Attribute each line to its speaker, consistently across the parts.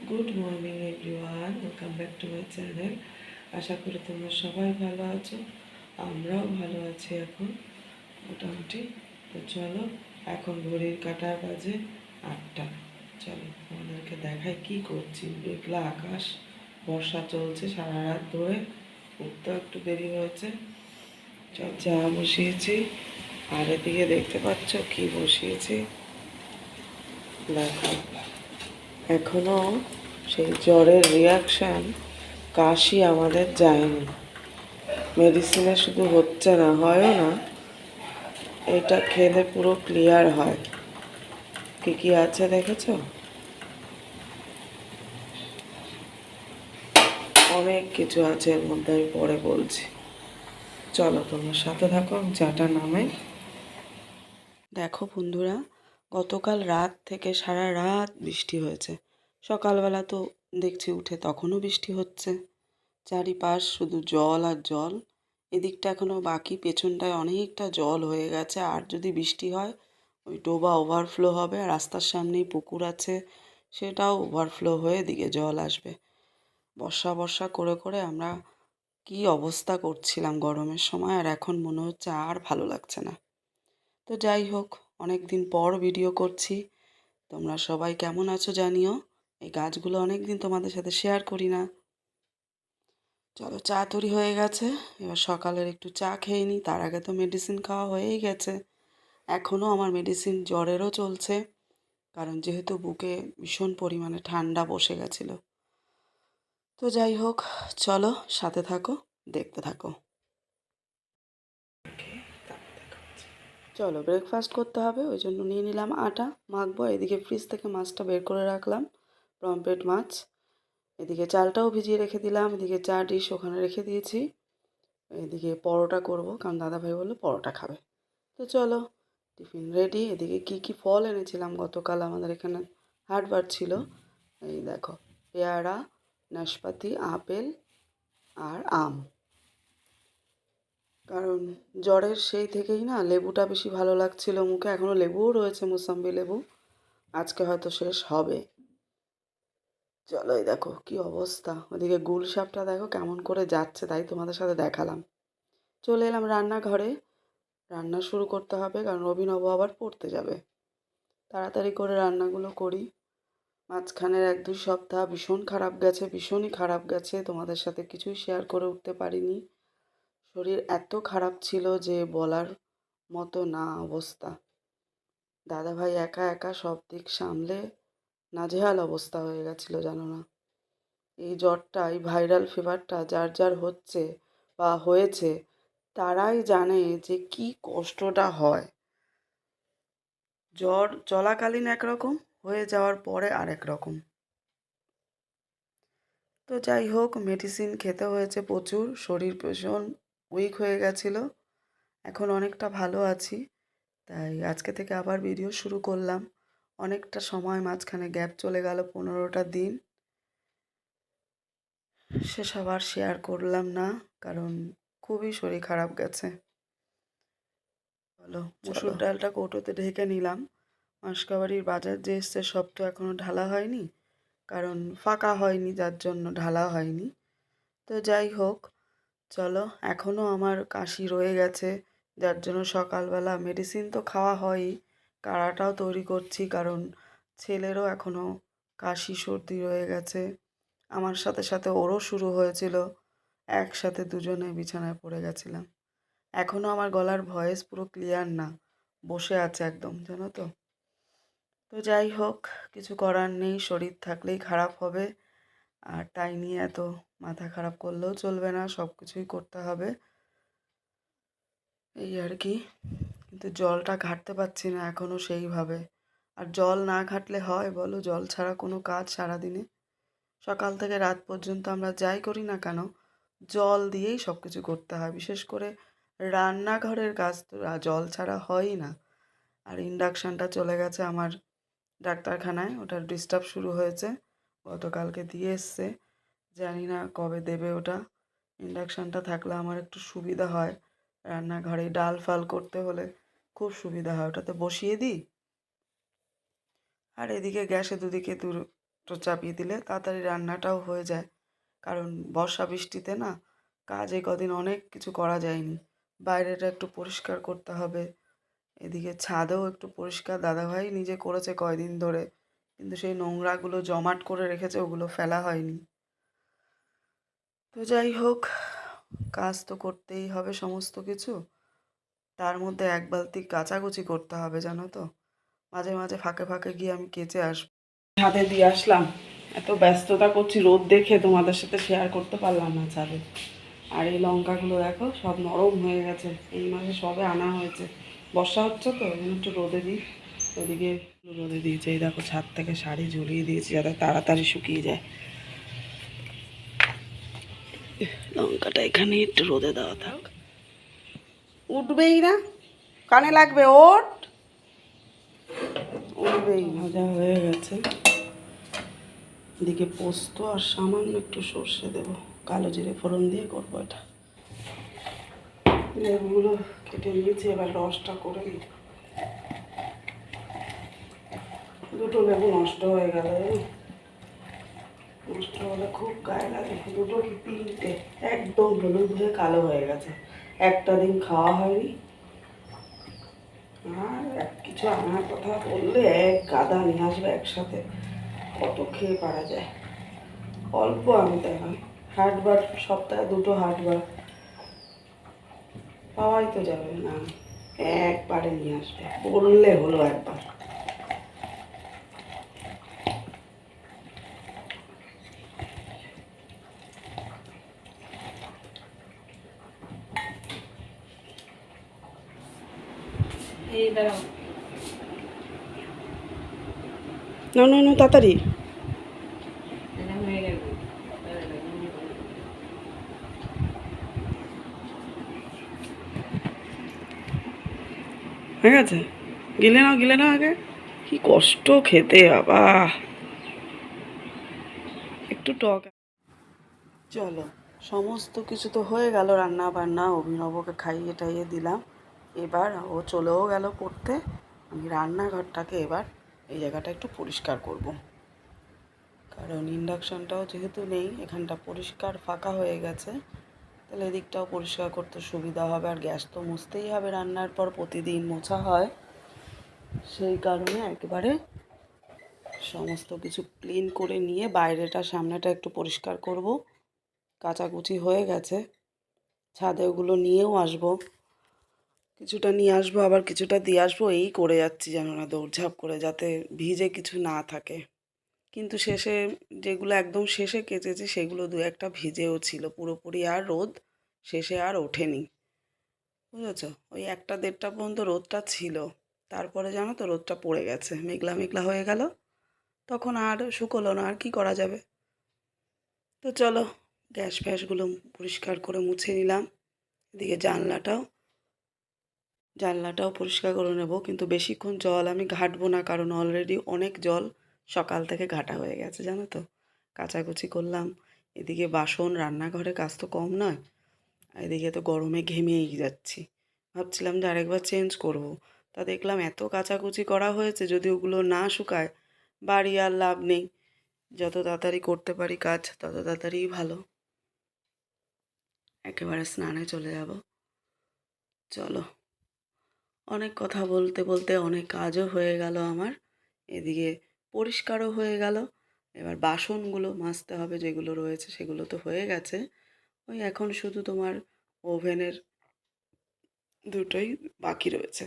Speaker 1: Good morning everyone, welcome back to my channel. আশা করি তোমরা সবাই ভালো আছো, আমরাও ভালো আছি এখন মোটামুটি। তো চলো, এখন ঘড়ির কাঁটা বাজে 8টা। চলো আমাদেরকে দেখায় কি করছি। মেঘলা আকাশ, বর্ষা চলছে সারা রাত ধরে, উঠতেও একটু দেরি হয়েছে। চা বসিয়েছি, আর এদিকে দেখতে পাচ্ছ কি বসিয়েছি, দেখো। এখনো সেই জ্বরের রিয়াকশান, কাশি আমাদের যায়নি। মেডিসিনে শুধু হচ্ছে না, হয়ও না, এটা খেলে পুরো ক্লিয়ার হয়। কি কি আছে দেখেছ? অনেক কিছু আছে এর মধ্যে, আমি পরে বলছি। চলো তোমার সাথে থাকো, আমি চাটা নামাই। দেখো বন্ধুরা, গতকাল রাত থেকে সারা রাত বৃষ্টি হয়েছে। সকালবেলা তো দেখছি উঠে তখনও বৃষ্টি হচ্ছে, চারিপাশ শুধু জল আর জল। এদিকটা এখনও বাকি, পেছনটায় অনেকটা জল হয়ে গেছে। আর যদি বৃষ্টি হয়, ওই ডোবা ওভারফ্লো হবে, আর রাস্তার সামনেই পুকুর আছে, সেটাও ওভারফ্লো হয়ে এদিকে জল আসবে। বর্ষা বর্ষা করে করে আমরা কি অবস্থা করছিলাম গরমের সময়, আর এখন মনে হচ্ছে আর ভালো লাগছে না। তো যাই হোক, অনেক দিন পর ভিডিও করছি। তোমরা সবাই কেমন আছো জানিও। এই গাছগুলো অনেক দিন তোমাদের সাথে শেয়ার করি না। চলো, চা তৈরি হয়ে গেছে। এবার সকালের একটু চা খেয়ে নিই, তার আগে তো মেডিসিন খাওয়া হয়েই গেছে। এখনও আমার মেডিসিন জ্বরেরও চলছে, কারণ যেহেতু বুকে ভীষণ পরিমাণে ঠান্ডা বসে গেছিলো। তো যাই হোক, চলো সাথে থাকো, দেখতে থাকো। চলো, ব্রেকফাস্ট করতে হবে, ওই জন্য নিয়ে নিলাম আটা মাখবো। এদিকে ফ্রিজ থেকে মাছটা বের করে রাখলাম, পমফ্রেট মাছ। এদিকে চালটাও ভিজিয়ে রেখে দিলাম, এদিকে চা ডিশ ওখানে রেখে দিয়েছি। এদিকে পরোটা করব, কারণ দাদাভাই বললো পরোটা খাবে। তো চলো, টিফিন রেডি। এদিকে কি কি ফল এনেছিলাম গতকাল, আমাদের এখানে হাটবার ছিল। এই দেখো, পেয়ারা, নাশপাতি, আপেল আর আম। কারণ জ্বরের সেই থেকেই না লেবুটা বেশি ভালো লাগছিল মুখে, এখনও লেবুও রয়েছে, মুসাম্বি লেবু, আজকে হয়তো শেষ হবে। চলো, এই দেখো কি অবস্থা। ওদিকে গুলশাপটা দেখো কেমন করে যাচ্ছে, তাই তোমাদের সাথে দেখালাম। চলে এলাম রান্নাঘরে, রান্না শুরু করতে হবে, কারণ অভিনব আবার পড়তে যাবে। তাড়াতাড়ি করে রান্নাগুলো করি। মাঝখানের 1-2 সপ্তাহ ভীষণ খারাপ গেছে, ভীষণই খারাপ গেছে, তোমাদের সাথে কিছুই শেয়ার করে উঠতে পারিনি। শরীর এত খারাপ ছিল যে বলার মতো না অবস্থা। দাদাভাই একা একা সব দিক সামলে নাজেহাল অবস্থা হয়ে গেছিলো, জানো না। এই জ্বরটা, এই ভাইরাল ফিভারটা যার যার হচ্ছে বা হয়েছে, তারাই জানে যে কি কষ্টটা হয়। জ্বর চলাকালীন একরকম, হয়ে যাওয়ার পরে আরেক রকম। তো যাই হোক, মেডিসিন খেতে হয়েছে প্রচুর, শরীর ভীষণ উইক হয়ে গেছিলো। এখন অনেকটা ভালো আছি, তাই আজকে থেকে আবার ভিডিও শুরু করলাম। অনেকটা সময় মাঝখানে গ্যাপ চলে গেল, 15টা দিন। সেসব আর শেয়ার করলাম না, কারণ খুবই শরীর খারাপ গেছে। চলো, মসুর ডালটা কৌটোতে ঢেকে নিলাম। মাসকাবাড়ির বাজার যে এসছে সব তো এখনও ঢালা হয়নি, কারণ ফাঁকা হয়নি, যার জন্য ঢালা হয়নি। তো যাই হোক, চলো, এখনও আমার কাশি রয়ে গেছে, যার জন্য সকালবেলা মেডিসিন তো খাওয়া হয়ই, কাড়াটাও তৈরি করছি, কারণ ছেলেরও এখনও কাশি সর্দি রয়ে গেছে। আমার সাথে সাথে ওরও শুরু হয়েছিল, একসাথে দুজনে বিছানায় পড়ে গেছিলাম। এখনও আমার গলার ভয়েস পুরো ক্লিয়ার না, বসে আছে একদম, জানো তো। তো যাই হোক, কিছু করার নেই, শরীর থাকলেই খারাপ হবে, আর তাই নিয়ে এত মাথা খারাপ করলেও চলবে না, সব কিছুই করতে হবে, এই আর কি। কিন্তু জলটা ঘাটতে পারছি না এখনও সেইভাবে। আর জল না ঘাটলে হয় বলো, জল ছাড়া কোনো কাজ সারাদিনে, সকাল থেকে রাত পর্যন্ত আমরা যাই করি না কেন, জল দিয়েই সব কিছু করতে হয়। বিশেষ করে রান্নাঘরের কাজ তো জল ছাড়া হয়ই না। আর ইন্ডাকশানটা চলে গেছে আমার ডাক্তারখানায়, ওটার ডিস্টার্ব শুরু হয়েছে, গতকালকে দিয়ে এসছে, জানি না কবে দেবে ওটা। ইন্ডাকশানটা থাকলে আমার একটু সুবিধা হয়, রান্নাঘরে ডাল ফাল করতে হলে খুব সুবিধা হয়, ওটাতে বসিয়ে দিই। আর এদিকে গ্যাসে দুদিকে একটু চাপিয়ে দিলে তাড়াতাড়ি রান্নাটাও হয়ে যায়। কারণ বর্ষা বৃষ্টিতে না কাজ এই কদিন অনেক কিছু করা যায়নি। বাইরেটা একটু পরিষ্কার করতে হবে, এদিকে ছাদেও একটু পরিষ্কার দাদাভাই নিজে করেছে কয়দিন ধরে, কিন্তু সেই নোংরাগুলো জমাট করে রেখেছে, ওগুলো ফেলা হয়নি। তো যাই হোক, কাজ তো করতেই হবে সমস্ত কিছু। তার মধ্যে এক বালতি কাচাকুচি করতে হবে জানো তো। মাঝে মাঝে ফাঁকে ফাঁকে গিয়ে আমি কেচে আসবো। ছাদে দিয়ে আসলাম, এত ব্যস্ততা করছি রোদ দেখে তোমাদের সাথে শেয়ার করতে পারলাম না ছাদে। আর এই লঙ্কাগুলো দেখো সব নরম হয়ে গেছে, এই মাসে সবে আনা হয়েছে। বর্ষা হচ্ছে তো ওই জন্য একটু রোদে দিই। ওইদিকে রোদে দিয়েছি, এই দেখো ছাদ থেকে শাড়ি ঝুলিয়ে দিয়েছি যাতে তাড়াতাড়ি শুকিয়ে যায়। লঙ্কাটা এখানে একটু রোদে দেওয়া থাক। উঠবেই না, কানে লাগবে, ওঠ। উঠবেই, ভাজা হয়ে গেছে। এদিকে পোস্ত আর সামান্য একটু সর্ষে দেবো, কালো জিরে ফোড়ন দিয়ে করবো এটা। লেবুগুলো কেটে নিয়েছি, এবার রসটা করে নিই। দুটো লেবু নষ্ট হয়ে গেল, নষ্ট হলে খুব গায়ে লাগে। দুটো কি তিনটে, একদম হলুদ হয়ে কালো হয়ে গেছে, একটা দিন খাওয়া হয়নি। আর কিছু আনার কথা বললে এক গাদা নিয়ে আসবে একসাথে, কত খেয়ে পারা যায়। অল্প আনতে হয়, হাটবার সপ্তাহে দুটো হাটবার, পাওয়াই তো যাবে না, একবারে নিয়ে আসবে, বললে হলো একবার। এই দাঁড়াও, না না না তাড়াতাড়ি। হয়ে গেছে, গিলে নাও গিলে নাও আগে। কি কষ্ট খেতে বাবা, একটু টক। চলো, সমস্ত কিছু তো হয়ে গেল, রান্না বান্না, অভিনবকে খাইয়ে টাইয়ে দিলাম। এবার ও চলেও গেল পড়তে। আমি রান্নাঘরটাকে এবার এই জায়গাটা একটু পরিষ্কার করব। কারণ ইন্ডাকশানটাও যেহেতু নেই, এখানটা পরিষ্কার ফাঁকা হয়ে গেছে, তাহলে এদিকটাও পরিষ্কার করতে সুবিধা হবে। আর গ্যাস তো মুছতেই হবে, রান্নার পর প্রতিদিন মোছা হয়, সেই কারণে একেবারে সমস্ত কিছু ক্লিন করে নিয়ে বাইরেটা সামনেটা একটু পরিষ্কার করব। কাচাকুচি হয়ে গেছে, ছাদে ওগুলো নিয়েও আসবো, কিছুটা নিয়ে আসবো আবার কিছুটা দিয়ে আসবো, এই করে যাচ্ছি যেন না দৌড়ঝাঁপ করে, যাতে ভিজে কিছু না থাকে। কিন্তু শেষে যেগুলো একদম শেষে কেচেছি সেগুলো দু একটা ভিজেও ছিল পুরোপুরি, আর রোদ শেষে আর ওঠেনি, বুঝেছ। ওই 1টা 1:30টা পর্যন্ত রোদটা ছিল, তারপরে জানো তো রোদটা পড়ে গেছে, মেঘলা মেঘলা হয়ে গেল, তখন আর শুকোলো না, আর কি করা যাবে। তো চলো, গ্যাস ফ্যাসগুলো পরিষ্কার করে মুছে নিলাম। এদিকে জানলাটাও পরিষ্কার করে নেব, কিন্তু বেশিক্ষণ জল আমি ঘাঁটবো না, কারণ অলরেডি অনেক জল সকাল থেকে ঘাটা হয়ে গেছে জানো তো। কাচাকুচি করলাম, এদিকে বাসন, রান্নাঘরে কাজ তো কম নয়, এদিকে তো গরমে ঘেমেই যাচ্ছি। ভাবছিলাম যে আরেকবার চেঞ্জ করব, তা দেখলাম এত কাচাকুচি করা হয়েছে, যদি ওগুলো না শুকায় বাড়ি আর লাভ নেই। যত তাড়াতাড়ি করতে পারি কাজ তত তাড়াতাড়িই ভালো। একেবারে স্নানে চলে যাব। চলো, অনেক কথা বলতে বলতে অনেক কাজও হয়ে গেল আমার, এদিকে পরিষ্কারও হয়ে গেল। এবার বাসনগুলো মাজতে হবে, যেগুলো রয়েছে সেগুলো তো হয়ে গেছে, ওই এখন শুধু তোমার ওভেনের দুটোই বাকি রয়েছে।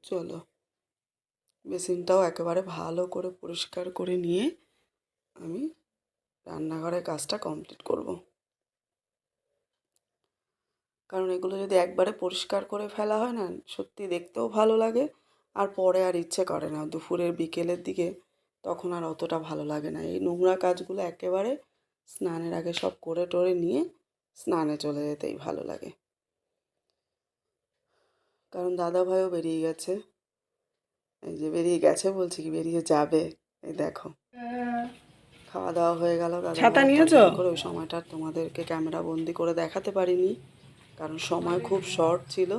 Speaker 1: চলো, বেসিনটাও একেবারে ভালো করে পরিষ্কার করে নিয়ে আমি রান্নাঘরের কাজটা কমপ্লিট করব। কারণ এগুলো যদি একবারে পরিষ্কার করে ফেলা হয় না, সত্যি দেখতেও ভালো লাগে, আর পরে আর ইচ্ছে করে না দুপুরের বিকেলের দিকে, তখন আর অতটা ভালো লাগে না। এই নোংরা কাজগুলো একেবারে স্নানের আগে সব করে টোরে নিয়ে স্নানে চলে যেতেই ভালো লাগে। কারণ দাদাভাইও বেরিয়ে গেছে, এই যে বেরিয়ে গেছে বলছি কি বেরিয়ে যাবে, এই দেখো। খাওয়া দাওয়া হয়ে গেল, ছাতা নিয়েছো করে ওই সময়টা তোমাদেরকে ক্যামেরা বন্দি করে দেখাতে পারিনি, কারণ সময় খুব শর্ট ছিল।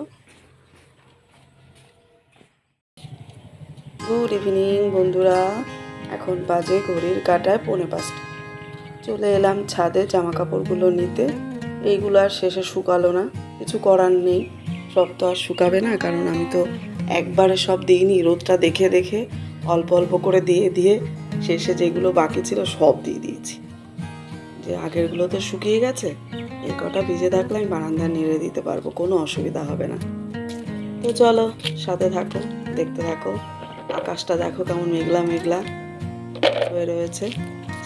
Speaker 1: গুড ইভিনিং বন্ধুরা, এখন বাজে ঘড়ির কাঁটায় 4:45। চলে এলাম ছাদে জামা কাপড়গুলো নিতে। এইগুলো আর শেষে শুকালো না, কিছু করার নেই, সব তো আর শুকাবে না, কারণ আমি তো একবারে সব দিইনি, রোদটা দেখে দেখে অল্প অল্প করে দিয়ে দিয়ে শেষে যেগুলো বাকি ছিল সব দিয়ে দিয়েছি। যে আগেরগুলো তো শুকিয়ে গেছে, এই কটা ভিজে থাকলে আমি বারান্দা নেড়ে দিতে পারবো, কোনো অসুবিধা হবে না। তো চলো সাথে থাকো, দেখতে থাকো। আকাশটা দেখো কেমন মেঘলা মেঘলা হয়ে রয়েছে।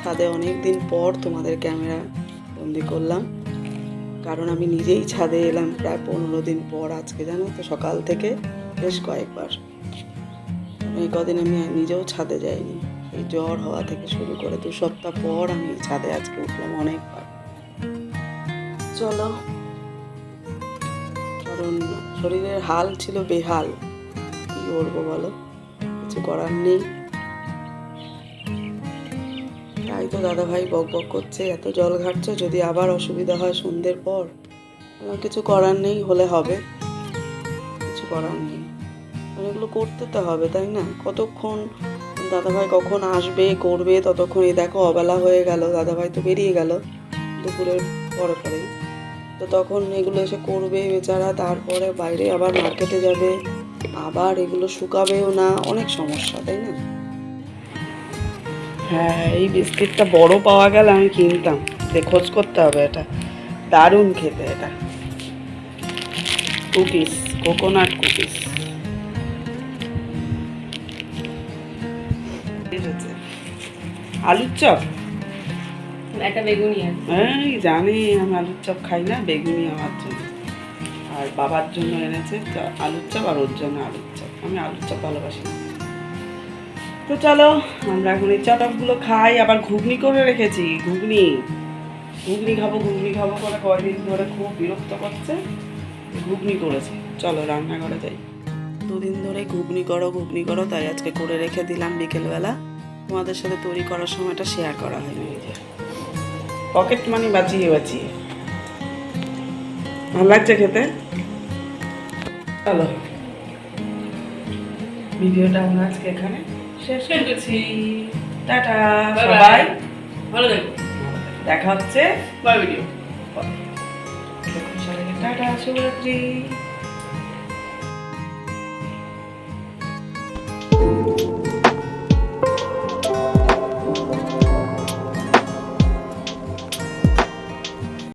Speaker 1: ছাদে অনেক দিন পর তোমাদের ক্যামেরা বন্দি করলাম, কারণ আমি নিজেই ছাদে এলাম প্রায় 15 দিন পর আজকে, জানো তো, সকাল থেকে বেশ কয়েকবার। এই কদিন আমি নিজেও ছাদে যাইনি, এই জ্বর হওয়া থেকে শুরু করে 2 সপ্তাহ পর আমি ছাদে আজকে উঠলাম অনেকবার। চলো, কারণ শরীরের হাল ছিল বেহাল, কি করবো বলো, কিছু করার নেই। তাই তো দাদাভাই বক বক করছে, এত জল ঘাটছো, যদি আবার অসুবিধা হয় সন্ধ্যের পর। কিছু করার নেই, হলে হবে, কিছু করার নেই, এগুলো করতে তো হবে, তাই না? কতক্ষণ দাদাভাই কখন আসবে করবে, ততক্ষণ এই দেখো অবেলা হয়ে গেল, দাদাভাই তো বেরিয়ে গেল দুপুরের পরে পরেই, তো তখন এগুলো এসে করবে বেচারা, তারপরে বাইরে আবার মার্কেটে যাবে, আবার এগুলো শুকাবেও না, অনেক সমস্যা, তাই না? হ্যাঁ, এই বিস্কিটটা বড় পাওয়া গেলে আমি কিনতাম, খোঁজ করতে হবে, এটা দারুণ খেতে, এটা কুকিজ, কোকোনাট কুকিজ। আলুর চপ,
Speaker 2: একটা বেগুনি আছে।
Speaker 1: এই জানি আমি আলুর চপ খাই না, বেগুনি আমার জন্য, আর বাবার জন্য এনেছে আলুর চপ, আর ওর জন্য আলুর চপ। আমি আলুর চপ ভালোবাসি না। তো চলো আমরা এখন এই চটপগুলো খাই। আবার ঘুগনি করে রেখেছি, ঘুগনি ঘুগনি খাবো ঘুগনি খাবো করে কয়দিন ধরে খুব বিরক্ত করছে, ঘুগনি করেছি। চলো রান্নাঘরে যাই। 2 দিন ধরে ঘুগনি করো, তাই আজকে করে রেখে দিলাম বিকেলবেলা, তোমাদের সাথে তৈরি করার সময়টা শেয়ার করা হয়নি। পকেট মানি বাঁচিয়ে বাঁচিয়ে ভালো লাগছে খেতে। চলো ভিডিওটা আমরা আজকে এখানে শেষ করছি। টাটা সবাই,
Speaker 2: ভালো থাকো,
Speaker 1: দেখা হচ্ছে
Speaker 2: বাই ভিডিও।
Speaker 1: টাটা, শুভরাত্রি।